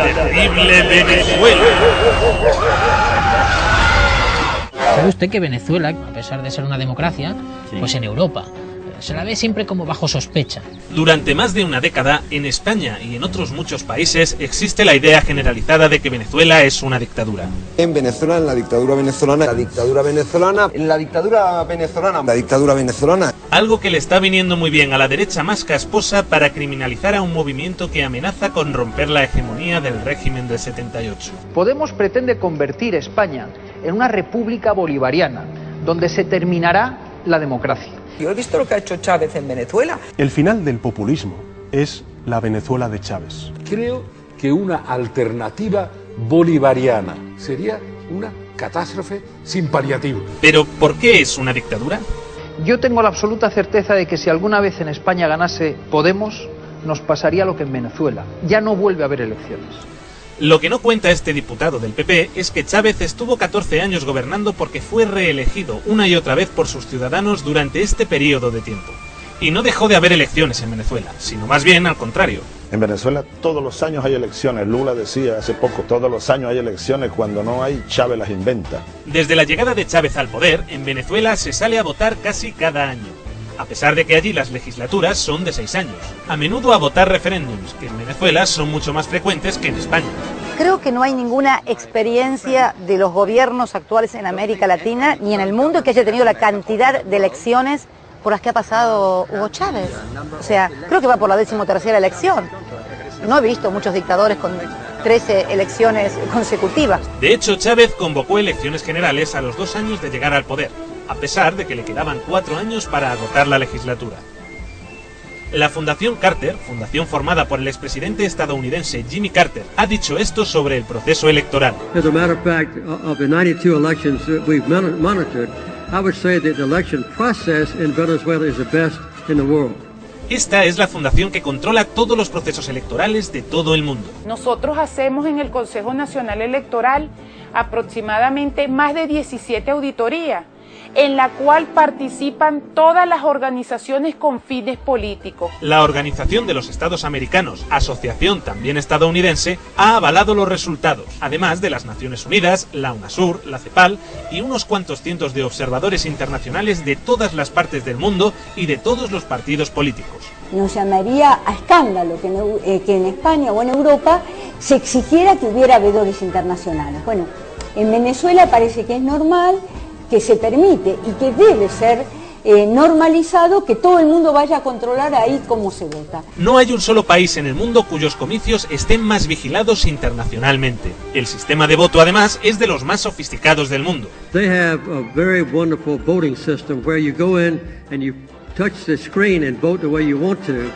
terrible Venezuela. ¿Sabe usted que Venezuela, a pesar de ser una democracia, pues en Europa se la ve siempre como bajo sospecha? Durante más de una década, en España y en otros muchos países, existe la idea generalizada de que Venezuela es una dictadura. En Venezuela, en la dictadura venezolana, la dictadura venezolana, en la dictadura venezolana, la dictadura venezolana. Algo que le está viniendo muy bien a la derecha más casposa para criminalizar a un movimiento que amenaza con romper la hegemonía del régimen del 78. Podemos pretende convertir España en una república bolivariana, donde se terminará la democracia. Yo he visto lo que ha hecho Chávez en Venezuela. El final del populismo es la Venezuela de Chávez. Creo que una alternativa bolivariana sería una catástrofe sin paliativo. ¿Pero por qué es una dictadura? Yo tengo la absoluta certeza de que si alguna vez en España ganase Podemos, nos pasaría lo que en Venezuela. Ya no vuelve a haber elecciones. Lo que no cuenta este diputado del PP es que Chávez estuvo 14 años gobernando porque fue reelegido una y otra vez por sus ciudadanos durante este periodo de tiempo. Y no dejó de haber elecciones en Venezuela, sino más bien al contrario. En Venezuela todos los años hay elecciones. Lula decía hace poco, todos los años hay elecciones, cuando no hay, Chávez las inventa. Desde la llegada de Chávez al poder, en Venezuela se sale a votar casi cada año, a pesar de que allí las legislaturas son de 6 años. A menudo a votar referéndums, que en Venezuela son mucho más frecuentes que en España. Creo que no hay ninguna experiencia de los gobiernos actuales en América Latina ni en el mundo que haya tenido la cantidad de elecciones por las que ha pasado Hugo Chávez. O sea, creo que va por la 13ª elección. No he visto muchos dictadores con 13 elecciones consecutivas. De hecho, Chávez convocó elecciones generales a los 2 años de llegar al poder, a pesar de que le quedaban 4 años para agotar la legislatura. La Fundación Carter, fundación formada por el expresidente estadounidense Jimmy Carter, ha dicho esto sobre el proceso electoral. As a matter of fact, of the 92 elections that we've monitored, I would say that the election process in Venezuela is the best in the world. Esta es la fundación que controla todos los procesos electorales de todo el mundo. Nosotros hacemos en el Consejo Nacional Electoral aproximadamente más de 17 auditorías, en la cual participan todas las organizaciones con fines políticos. La Organización de los Estados Americanos, asociación también estadounidense, ha avalado los resultados, además de las Naciones Unidas, la UNASUR, la CEPAL y unos cuantos cientos de observadores internacionales de todas las partes del mundo y de todos los partidos políticos. Nos llamaría a escándalo que en España o en Europa se exigiera que hubiera veedores internacionales. Bueno, en Venezuela parece que es normal, que se permite y que debe ser normalizado que todo el mundo vaya a controlar ahí cómo se vota. No hay un solo país en el mundo cuyos comicios estén más vigilados internacionalmente. El sistema de voto, además, es de los más sofisticados del mundo. They have a very wonderful voting system where you go in and you touch the screen and vote the way you want to,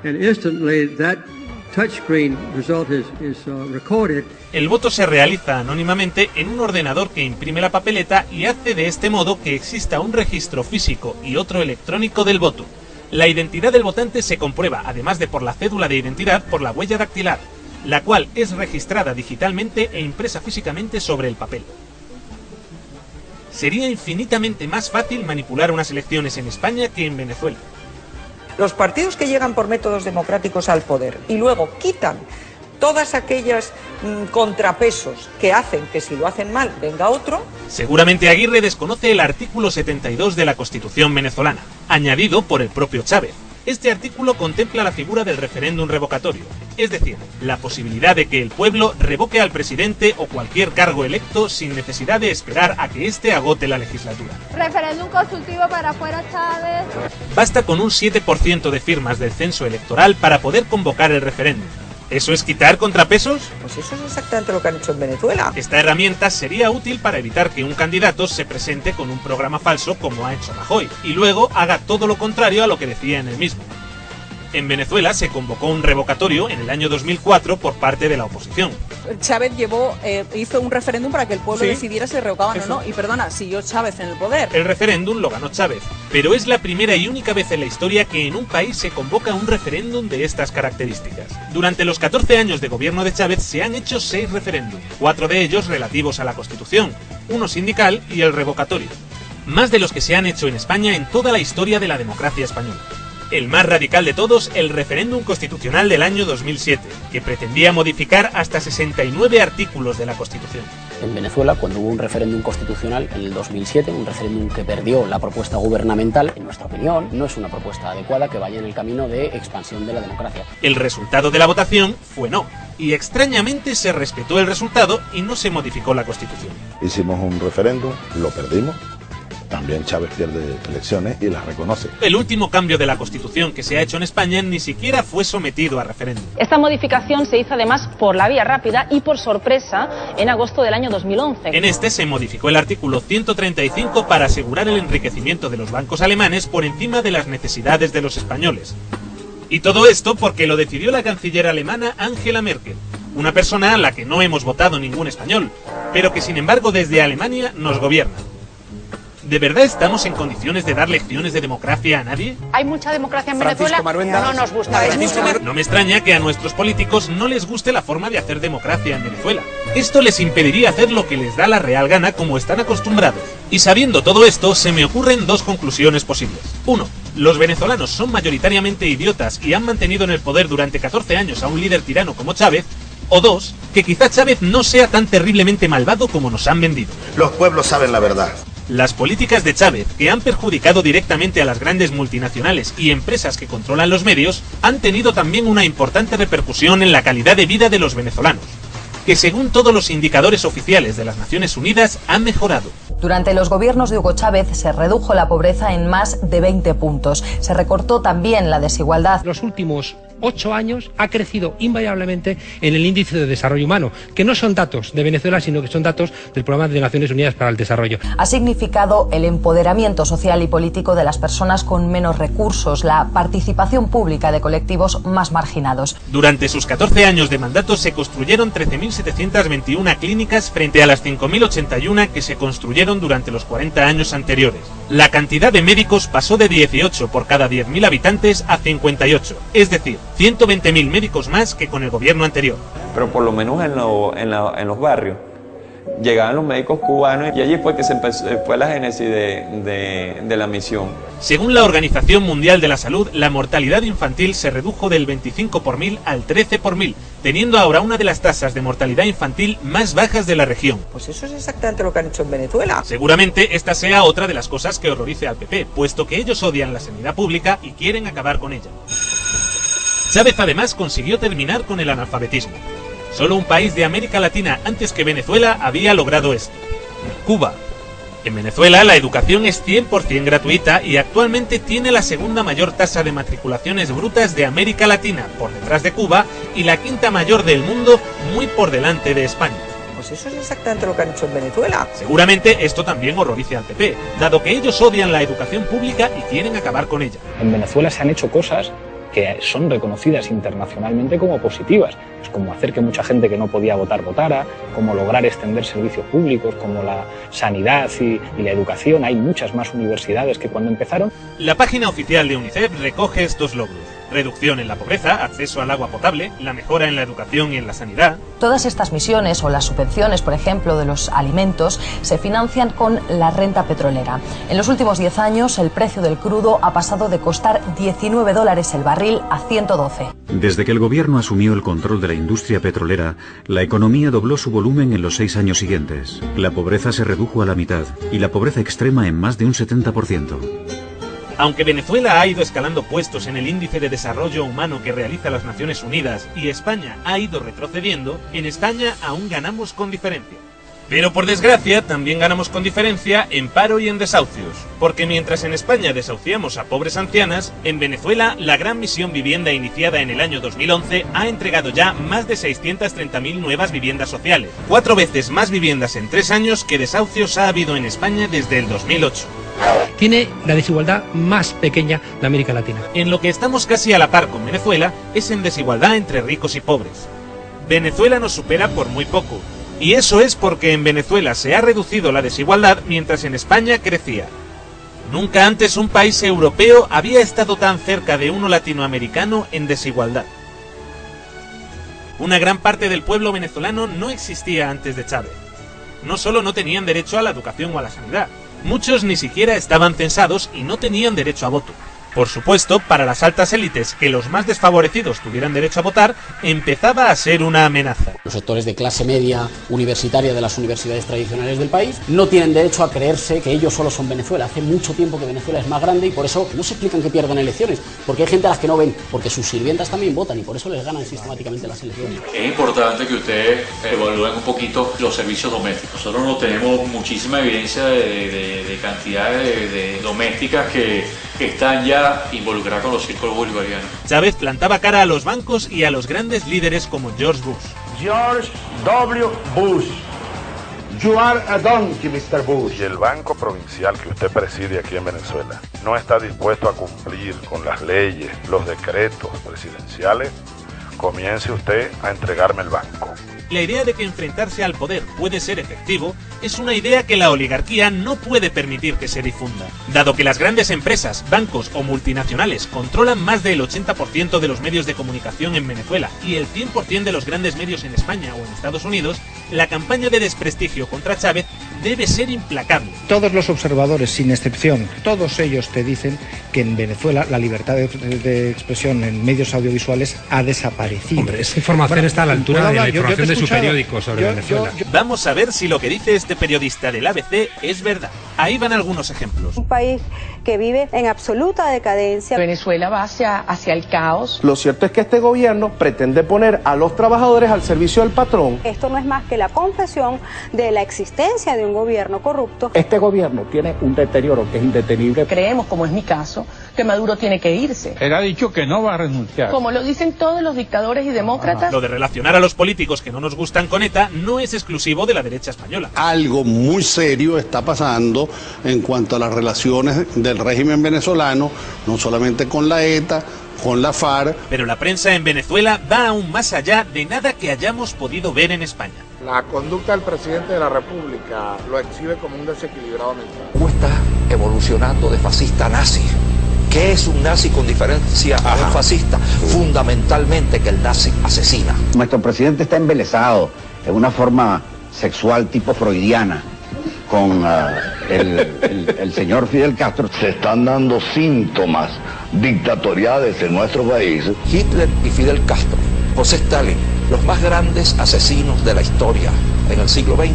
and instantly that touchscreen result is recorded. El voto se realiza anónimamente en un ordenador que imprime la papeleta y hace de este modo que exista un registro físico y otro electrónico del voto. La identidad del votante se comprueba, además de por la cédula de identidad, por la huella dactilar, la cual es registrada digitalmente e impresa físicamente sobre el papel. Sería infinitamente más fácil manipular unas elecciones en España que en Venezuela. Los partidos que llegan por métodos democráticos al poder y luego quitan todas aquellas contrapesos que hacen que si lo hacen mal venga otro. Seguramente Aguirre desconoce el artículo 72 de la Constitución venezolana, añadido por el propio Chávez. Este artículo contempla la figura del referéndum revocatorio, es decir, la posibilidad de que el pueblo revoque al presidente o cualquier cargo electo sin necesidad de esperar a que éste agote la legislatura. Referéndum consultivo para fuera Chávez. Basta con un 7% de firmas del censo electoral para poder convocar el referéndum. ¿Eso es quitar contrapesos? Pues eso es exactamente lo que han hecho en Venezuela. Esta herramienta sería útil para evitar que un candidato se presente con un programa falso como ha hecho Rajoy, y luego haga todo lo contrario a lo que decía en el mismo. En Venezuela se convocó un revocatorio en el año 2004 por parte de la oposición. Chávez hizo un referéndum para que el pueblo decidiera si revocaban o no. Y perdona, siguió Chávez en el poder. El referéndum lo ganó Chávez, pero es la primera y única vez en la historia que en un país se convoca un referéndum de estas características. Durante los 14 años de gobierno de Chávez se han hecho 6 referéndums, 4 de ellos relativos a la Constitución, uno sindical y el revocatorio. Más de los que se han hecho en España en toda la historia de la democracia española. El más radical de todos, el referéndum constitucional del año 2007, que pretendía modificar hasta 69 artículos de la Constitución. En Venezuela, cuando hubo un referéndum constitucional en el 2007, un referéndum que perdió la propuesta gubernamental, en nuestra opinión, no es una propuesta adecuada que vaya en el camino de expansión de la democracia. El resultado de la votación fue no, y extrañamente se respetó el resultado y no se modificó la Constitución. Hicimos un referéndum, lo perdimos. También Chávez pierde elecciones y las reconoce. El último cambio de la Constitución que se ha hecho en España ni siquiera fue sometido a referéndum. Esta modificación se hizo además por la vía rápida y por sorpresa en agosto del año 2011. En este se modificó el artículo 135 para asegurar el enriquecimiento de los bancos alemanes por encima de las necesidades de los españoles. Y todo esto porque lo decidió la canciller alemana Angela Merkel, una persona a la que no hemos votado ningún español, pero que sin embargo desde Alemania nos gobierna. ¿De verdad estamos en condiciones de dar lecciones de democracia a nadie? Hay mucha democracia en Venezuela, no nos gusta. No me extraña que a nuestros políticos no les guste la forma de hacer democracia en Venezuela. Esto les impediría hacer lo que les da la real gana como están acostumbrados. Y sabiendo todo esto, se me ocurren dos conclusiones posibles. 1. Los venezolanos son mayoritariamente idiotas y han mantenido en el poder durante 14 años a un líder tirano como Chávez. O 2. Que quizá Chávez no sea tan terriblemente malvado como nos han vendido. Los pueblos saben la verdad. Las políticas de Chávez, que han perjudicado directamente a las grandes multinacionales y empresas que controlan los medios, han tenido también una importante repercusión en la calidad de vida de los venezolanos, que según todos los indicadores oficiales de las Naciones Unidas han mejorado. Durante los gobiernos de Hugo Chávez se redujo la pobreza en más de 20 puntos. Se recortó también la desigualdad. Los últimos 8 años ha crecido invariablemente en el índice de desarrollo humano, que no son datos de Venezuela, sino que son datos del Programa de Naciones Unidas para el Desarrollo. Ha significado el empoderamiento social y político de las personas con menos recursos, la participación pública de colectivos más marginados. Durante sus 14 años de mandato se construyeron 13.721 clínicas frente a las 5.081 que se construyeron durante los 40 años anteriores. La cantidad de médicos pasó de 18 por cada 10.000 habitantes a 58, es decir, 120.000 médicos más que con el gobierno anterior. Pero por lo menos en los barrios llegaban los médicos cubanos y allí fue que fue la génesis de la misión. Según la Organización Mundial de la Salud, la mortalidad infantil se redujo del 25 por mil al 13 por mil, teniendo ahora una de las tasas de mortalidad infantil más bajas de la región. Pues eso es exactamente lo que han hecho en Venezuela. Seguramente esta sea otra de las cosas que horrorice al PP, puesto que ellos odian la sanidad pública y quieren acabar con ella. Chávez además consiguió terminar con el analfabetismo. Solo un país de América Latina antes que Venezuela había logrado esto: Cuba. En Venezuela la educación es 100% gratuita y actualmente tiene la segunda mayor tasa de matriculaciones brutas de América Latina, por detrás de Cuba, y la quinta mayor del mundo, muy por delante de España. Pues eso es exactamente lo que han hecho en Venezuela. Seguramente esto también horrorice al PP, dado que ellos odian la educación pública y quieren acabar con ella. En Venezuela se han hecho cosas que son reconocidas internacionalmente como positivas, pues como hacer que mucha gente que no podía votar votara, como lograr extender servicios públicos como la sanidad y la educación. Hay muchas más universidades que cuando empezaron. La página oficial de UNICEF recoge estos logros: reducción en la pobreza, acceso al agua potable, la mejora en la educación y en la sanidad. Todas estas misiones o las subvenciones, por ejemplo, de los alimentos, se financian con la renta petrolera. En los últimos 10 años, el precio del crudo ha pasado de costar $19 el barril a 112. Desde que el gobierno asumió el control de la industria petrolera, la economía dobló su volumen en los 6 años siguientes. La pobreza se redujo a la mitad y la pobreza extrema en más de un 70%. Aunque Venezuela ha ido escalando puestos en el índice de desarrollo humano que realiza las Naciones Unidas y España ha ido retrocediendo, en España aún ganamos con diferencia. Pero por desgracia también ganamos con diferencia en paro y en desahucios, porque mientras en España desahuciamos a pobres ancianas, en Venezuela la gran misión vivienda iniciada en el año 2011 ha entregado ya más de 630.000 nuevas viviendas sociales, 4 veces más viviendas en 3 años que desahucios ha habido en España desde el 2008. Tiene la desigualdad más pequeña de América Latina. En lo que estamos casi a la par con Venezuela es en desigualdad entre ricos y pobres. Venezuela nos supera por muy poco, y eso es porque en Venezuela se ha reducido la desigualdad mientras en España crecía. Nunca antes un país europeo había estado tan cerca de uno latinoamericano en desigualdad. Una gran parte del pueblo venezolano no existía antes de Chávez. No solo no tenían derecho a la educación o a la sanidad, muchos ni siquiera estaban censados y no tenían derecho a voto. Por supuesto, para las altas élites que los más desfavorecidos tuvieran derecho a votar, empezaba a ser una amenaza. Los sectores de clase media universitaria de las universidades tradicionales del país no tienen derecho a creerse que ellos solo son Venezuela. Hace mucho tiempo que Venezuela es más grande y por eso no se explican que pierdan elecciones, porque hay gente a las que no ven, porque sus sirvientas también votan y por eso les ganan sistemáticamente las elecciones. Es importante que ustedes evalúen un poquito los servicios domésticos. Nosotros no tenemos muchísima evidencia de cantidad de domésticas que están ya involucradas con los círculos bolivarianos. Chávez plantaba cara a los bancos y a los grandes líderes como George Bush. George W. Bush. You are a donkey, Mr. Bush. Y el Banco Provincial que usted preside aquí en Venezuela no está dispuesto a cumplir con las leyes, los decretos presidenciales, comience usted a entregarme el banco. La idea de que enfrentarse al poder puede ser efectivo es una idea que la oligarquía no puede permitir que se difunda. Dado que las grandes empresas, bancos o multinacionales controlan más del 80% de los medios de comunicación en Venezuela y el 100% de los grandes medios en España o en Estados Unidos, la campaña de desprestigio contra Chávez debe ser implacable. Todos los observadores, sin excepción, todos ellos te dicen que en Venezuela la libertad de expresión en medios audiovisuales ha desaparecido. Hombre, esa información está a la altura de la información de su periódico sobre Venezuela. Vamos a ver si lo que dice este periodista del ABC es verdad. Ahí van algunos ejemplos. Un país que vive en absoluta decadencia. Venezuela va hacia el caos. Lo cierto es que este gobierno pretende poner a los trabajadores al servicio del patrón. Esto no es más que la confesión de la existencia de un gobierno corrupto. Este gobierno tiene un deterioro que es indetenible. Creemos, como es mi caso, que Maduro tiene que irse. Él ha dicho que no va a renunciar. Como lo dicen todos los dictadores y demócratas. Lo de relacionar a los políticos que no nos gustan con ETA no es exclusivo de la derecha española. Algo muy serio está pasando en cuanto a las relaciones del régimen venezolano, no solamente con la ETA, con la FARC. Pero la prensa en Venezuela va aún más allá de nada que hayamos podido ver en España. La conducta del presidente de la República lo exhibe como un desequilibrado mental. ¿Cómo está evolucionando de fascista a nazi? ¿Qué es un nazi con diferencia a un fascista? Fundamentalmente que el nazi asesina. Nuestro presidente está embelesado en una forma sexual tipo freudiana con el señor Fidel Castro. Se están dando síntomas dictatoriales en nuestro país. Hitler y Fidel Castro, José Stalin, los más grandes asesinos de la historia en el siglo XX,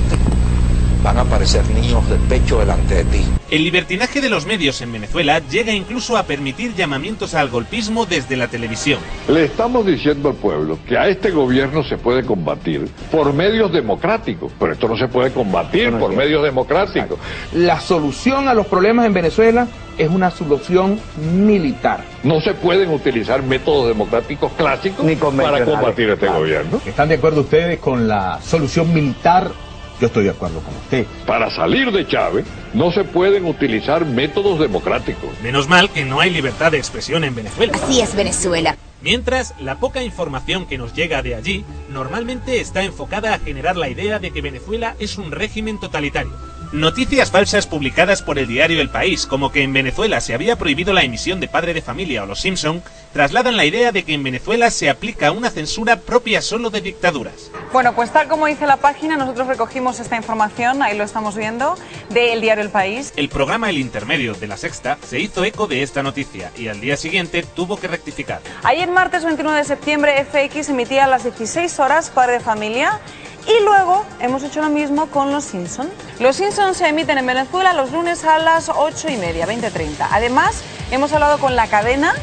van a aparecer niños del pecho delante de ti. El libertinaje de los medios en Venezuela llega incluso a permitir llamamientos al golpismo desde la televisión. Le estamos diciendo al pueblo que a este gobierno se puede combatir por medios democráticos, pero esto no se puede combatir por medios democráticos. La solución a los problemas en Venezuela es una solución militar. No se pueden utilizar métodos democráticos clásicos para combatir este gobierno. ¿Están de acuerdo ustedes con la solución militar? Yo estoy de acuerdo con usted. Para salir de Chávez no se pueden utilizar métodos democráticos. Menos mal que no hay libertad de expresión en Venezuela. Así es Venezuela. Mientras, la poca información que nos llega de allí normalmente está enfocada a generar la idea de que Venezuela es un régimen totalitario. Noticias falsas publicadas por el diario El País, como que en Venezuela se había prohibido la emisión de Padre de Familia o Los Simpson, trasladan la idea de que en Venezuela se aplica una censura propia solo de dictaduras. Bueno, pues tal como dice la página, nosotros recogimos esta información, ahí lo estamos viendo, del diario El País. El programa El Intermedio de La Sexta se hizo eco de esta noticia y al día siguiente tuvo que rectificar. Ayer martes 21 de septiembre FX emitía a las 16 horas Padre de Familia. Y luego hemos hecho lo mismo con Los Simpson. Los Simpson se emiten en Venezuela los lunes a las 8:30, 20:30. Además, hemos hablado con la cadena,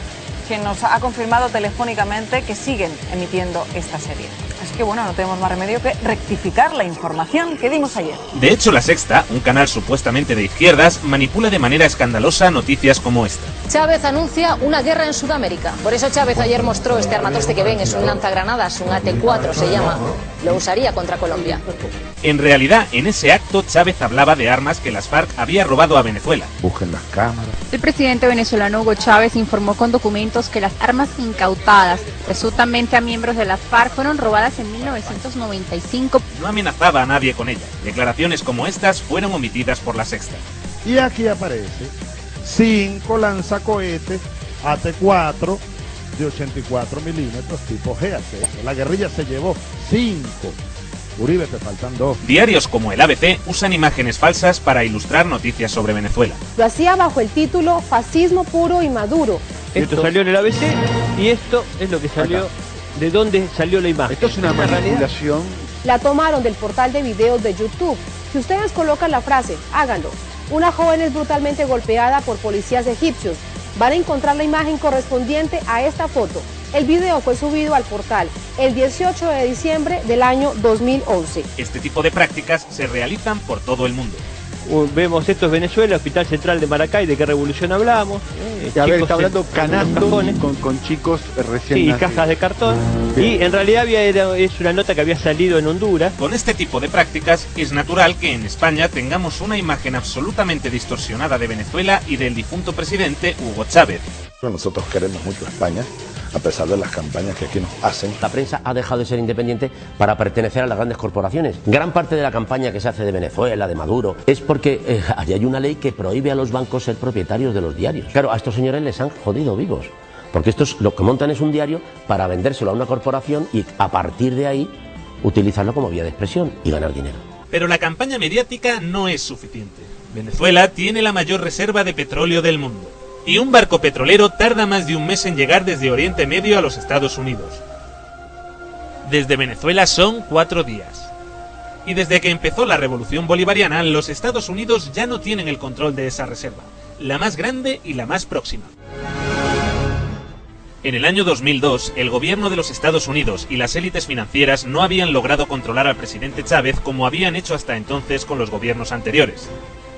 que nos ha confirmado telefónicamente que siguen emitiendo esta serie. Así que bueno, no tenemos más remedio que rectificar la información que dimos ayer. De hecho, La Sexta, un canal supuestamente de izquierdas, manipula de manera escandalosa noticias como esta. Chávez anuncia una guerra en Sudamérica. Por eso Chávez ayer mostró este armatoste que ven, es un lanzagranadas, un AT-4 se llama. Lo usaría contra Colombia. En realidad, en ese acto, Chávez hablaba de armas que las FARC había robado a Venezuela. Busquen las cámaras. El presidente venezolano Hugo Chávez informó con documentos que las armas incautadas presuntamente a miembros de las FARC fueron robadas en 1995. No amenazaba a nadie con ellas. Declaraciones como estas fueron omitidas por La Sexta. Y aquí aparece 5 lanzacohetes AT-4 de 84 milímetros tipo GAC. La guerrilla se llevó 5 Uribe, te faltan 2. Diarios como el ABC usan imágenes falsas para ilustrar noticias sobre Venezuela. Lo hacía bajo el título Fascismo puro y maduro. Esto salió en el ABC y esto es lo que salió, de dónde salió la imagen. Esto es una manipulación. La tomaron del portal de videos de YouTube. Si ustedes colocan la frase, háganlo. Una joven es brutalmente golpeada por policías egipcios. Van a encontrar la imagen correspondiente a esta foto. El video fue subido al portal el 18 de diciembre del año 2011. Este tipo de prácticas se realizan por todo el mundo. Vemos, esto es Venezuela, Hospital Central de Maracay, ¿de qué revolución hablamos? A ver, está hablando canando con chicos recién sí, nacidos. Y cajas de cartón. Bien. Y en realidad es una nota que había salido en Honduras. Con este tipo de prácticas es natural que en España tengamos una imagen absolutamente distorsionada de Venezuela y del difunto presidente Hugo Chávez. Nosotros queremos mucho a España, a pesar de las campañas que aquí nos hacen. La prensa ha dejado de ser independiente para pertenecer a las grandes corporaciones. Gran parte de la campaña que se hace de Venezuela, de Maduro, es porque allí hay una ley que prohíbe a los bancos ser propietarios de los diarios. Claro, a estos señores les han jodido vivos, porque estos lo que montan es un diario para vendérselo a una corporación y a partir de ahí utilizarlo como vía de expresión y ganar dinero. Pero la campaña mediática no es suficiente. Venezuela tiene la mayor reserva de petróleo del mundo. Y un barco petrolero tarda más de un mes en llegar desde Oriente Medio a los Estados Unidos. Desde Venezuela son 4 días. Y desde que empezó la revolución bolivariana, los Estados Unidos ya no tienen el control de esa reserva, la más grande y la más próxima. En el año 2002, el gobierno de los Estados Unidos y las élites financieras no habían logrado controlar al presidente Chávez como habían hecho hasta entonces con los gobiernos anteriores.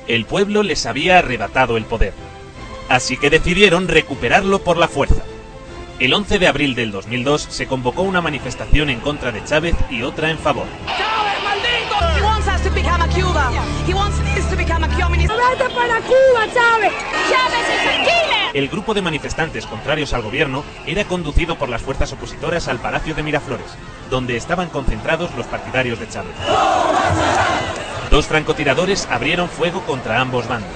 El pueblo les había arrebatado el poder. Así que decidieron recuperarlo por la fuerza. El 11 de abril del 2002 se convocó una manifestación en contra de Chávez y otra en favor. ¡Chávez, maldito! He wants us to become a Cuba. He wants us to become a communist. ¡Vete para Cuba, Chávez! ¡Chávez es el killer! El grupo de manifestantes contrarios al gobierno era conducido por las fuerzas opositoras al Palacio de Miraflores, donde estaban concentrados los partidarios de Chávez. 2 francotiradores abrieron fuego contra ambos bandos.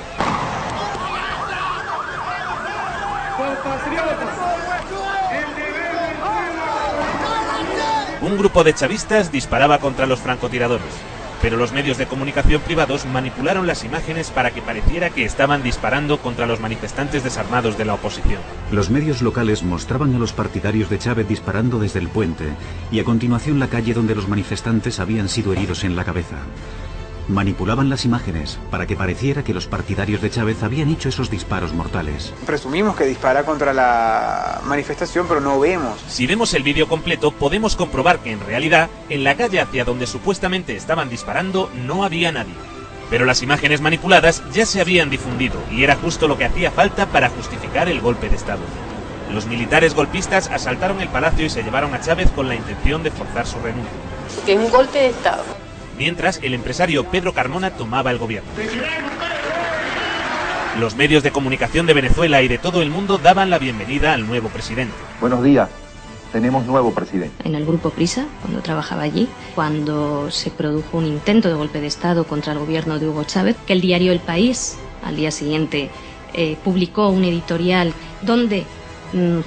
Un grupo de chavistas disparaba contra los francotiradores, pero los medios de comunicación privados manipularon las imágenes para que pareciera que estaban disparando contra los manifestantes desarmados de la oposición. Los medios locales mostraban a los partidarios de Chávez disparando desde el puente y a continuación la calle donde los manifestantes habían sido heridos en la cabeza. Manipulaban las imágenes para que pareciera que los partidarios de Chávez habían hecho esos disparos mortales. Presumimos que dispara contra la manifestación, pero no vemos. Si vemos el vídeo completo, podemos comprobar que en realidad, en la calle hacia donde supuestamente estaban disparando, no había nadie. Pero las imágenes manipuladas ya se habían difundido y era justo lo que hacía falta para justificar el golpe de Estado. Los militares golpistas asaltaron el palacio y se llevaron a Chávez con la intención de forzar su renuncia. Que es un golpe de Estado. Mientras, el empresario Pedro Carmona tomaba el gobierno. Los medios de comunicación de Venezuela y de todo el mundo daban la bienvenida al nuevo presidente. Buenos días, tenemos nuevo presidente. En el grupo Prisa, cuando trabajaba allí, cuando se produjo un intento de golpe de Estado contra el gobierno de Hugo Chávez, que el diario El País, al día siguiente, publicó un editorial donde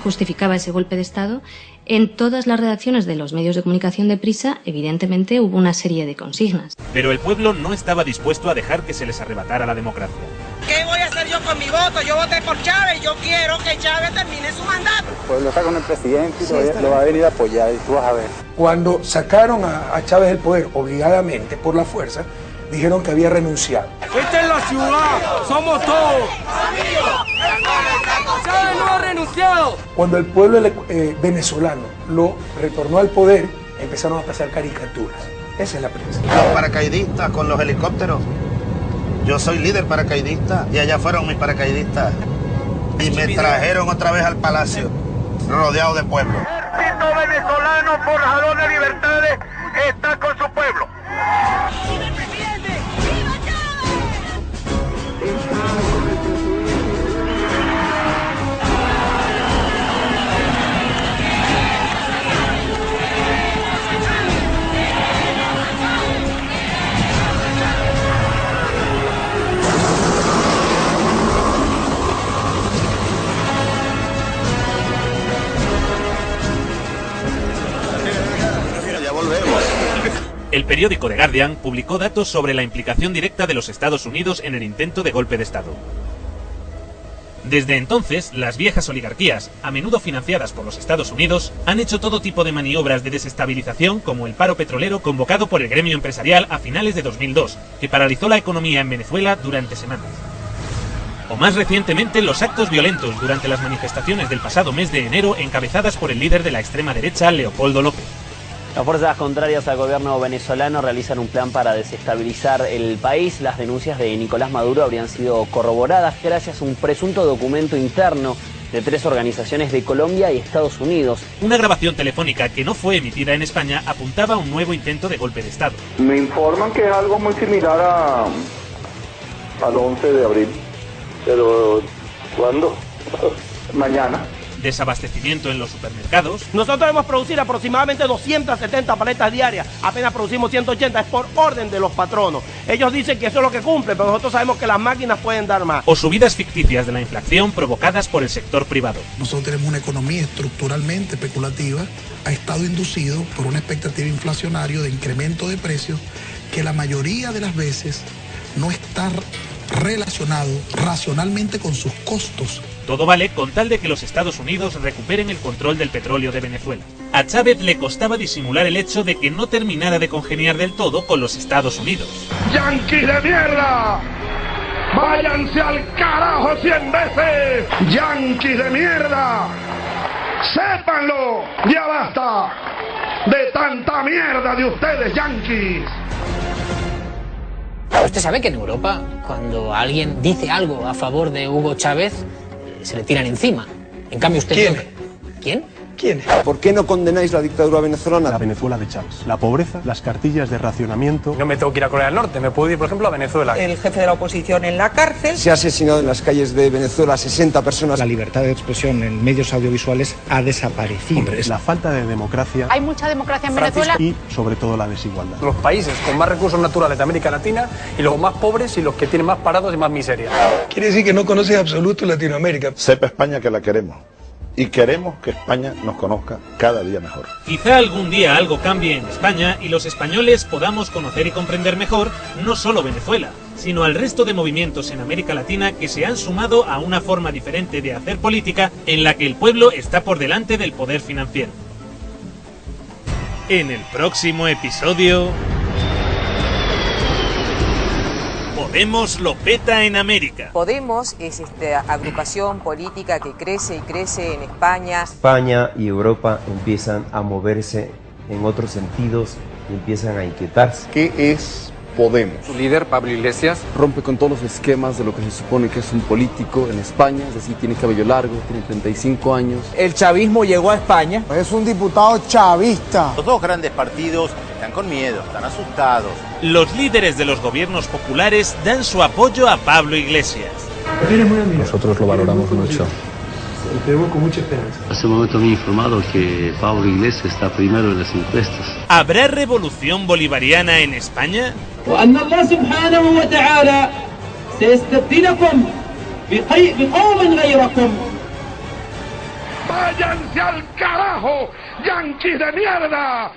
justificaba ese golpe de Estado. En todas las redacciones de los medios de comunicación de Prisa, evidentemente, hubo una serie de consignas. Pero el pueblo no estaba dispuesto a dejar que se les arrebatara la democracia. ¿Qué voy a hacer yo con mi voto? Yo voté por Chávez, yo quiero que Chávez termine su mandato. El pueblo está con el presidente y lo va a venir a apoyar, y tú vas a ver. Cuando sacaron a Chávez del poder obligadamente, por la fuerza, dijeron que había renunciado. Esta es la ciudad, somos todos. Chávez no ha renunciado. Cuando el pueblo venezolano lo retornó al poder, empezaron a pasar caricaturas. Esa es la prensa. Los paracaidistas con los helicópteros. Yo soy líder paracaidista y allá fueron mis paracaidistas. Y me trajeron otra vez al palacio, rodeado de pueblo. El ejército venezolano forjador de libertades está con su pueblo. El periódico The Guardian publicó datos sobre la implicación directa de los Estados Unidos en el intento de golpe de Estado. Desde entonces, las viejas oligarquías, a menudo financiadas por los Estados Unidos, han hecho todo tipo de maniobras de desestabilización, como el paro petrolero convocado por el gremio empresarial a finales de 2002, que paralizó la economía en Venezuela durante semanas. O más recientemente, los actos violentos durante las manifestaciones del pasado mes de enero encabezadas por el líder de la extrema derecha, Leopoldo López. Las fuerzas contrarias al gobierno venezolano realizan un plan para desestabilizar el país. Las denuncias de Nicolás Maduro habrían sido corroboradas gracias a un presunto documento interno de 3 organizaciones de Colombia y Estados Unidos. Una grabación telefónica que no fue emitida en España apuntaba a un nuevo intento de golpe de Estado. Me informan que es algo muy similar al 11 de abril. Pero, ¿cuándo? Mañana. Desabastecimiento en los supermercados. Nosotros debemos producir aproximadamente 270 paletas diarias, apenas producimos 180, es por orden de los patronos. Ellos dicen que eso es lo que cumple, pero nosotros sabemos que las máquinas pueden dar más. O subidas ficticias de la inflación provocadas por el sector privado. Nosotros tenemos una economía estructuralmente especulativa, ha estado inducido por una expectativa inflacionaria de incremento de precios que la mayoría de las veces no está relacionado racionalmente con sus costos. Todo vale con tal de que los Estados Unidos recuperen el control del petróleo de Venezuela. A Chávez le costaba disimular el hecho de que no terminara de congeniar del todo con los Estados Unidos. ¡Yanquis de mierda! ¡Váyanse al carajo 100 veces! ¡Yanquis de mierda! ¡Sépanlo! ¡Ya basta de tanta mierda de ustedes, yanquis! Usted sabe que en Europa, cuando alguien dice algo a favor de Hugo Chávez, se le tiran encima. En cambio usted... ¿Quién? ¿Quién? ¿Por qué no condenáis la dictadura venezolana? La Venezuela de Chávez. La pobreza, las cartillas de racionamiento. No me tengo que ir a Corea del Norte, me puedo ir, por ejemplo, a Venezuela. El jefe de la oposición en la cárcel. Se ha asesinado en las calles de Venezuela a 60 personas. La libertad de expresión en medios audiovisuales ha desaparecido. Hombre, es la falta de democracia. Hay mucha democracia en Venezuela. Y, sobre todo, la desigualdad. Los países con más recursos naturales de América Latina y los más pobres y los que tienen más parados y más miseria. Quiere decir que no conoce en absoluto Latinoamérica. Sepa España que la queremos. Y queremos que España nos conozca cada día mejor. Quizá algún día algo cambie en España y los españoles podamos conocer y comprender mejor no solo Venezuela, sino al resto de movimientos en América Latina que se han sumado a una forma diferente de hacer política en la que el pueblo está por delante del poder financiero. En el próximo episodio... Podemos lo peta en América. Podemos es esta agrupación política que crece y crece en España. España y Europa empiezan a moverse en otros sentidos y empiezan a inquietarse. ¿Qué es Podemos? Su líder, Pablo Iglesias, rompe con todos los esquemas de lo que se supone que es un político en España, es decir, tiene cabello largo, tiene 35 años. El chavismo llegó a España. Es un diputado chavista. Los dos grandes partidos están con miedo, están asustados. Los líderes de los gobiernos populares dan su apoyo a Pablo Iglesias. Nosotros lo valoramos mucho. Te vemos con mucha esperanza. Hace un momento me he informado que Pablo Iglesias está primero en las encuestas. ¿Habrá revolución bolivariana en España? وأن الله سبحانه وتعالى سيستبدلكم بقوم غيركم. ¡Váyanse al carajo, yanquis de mierda!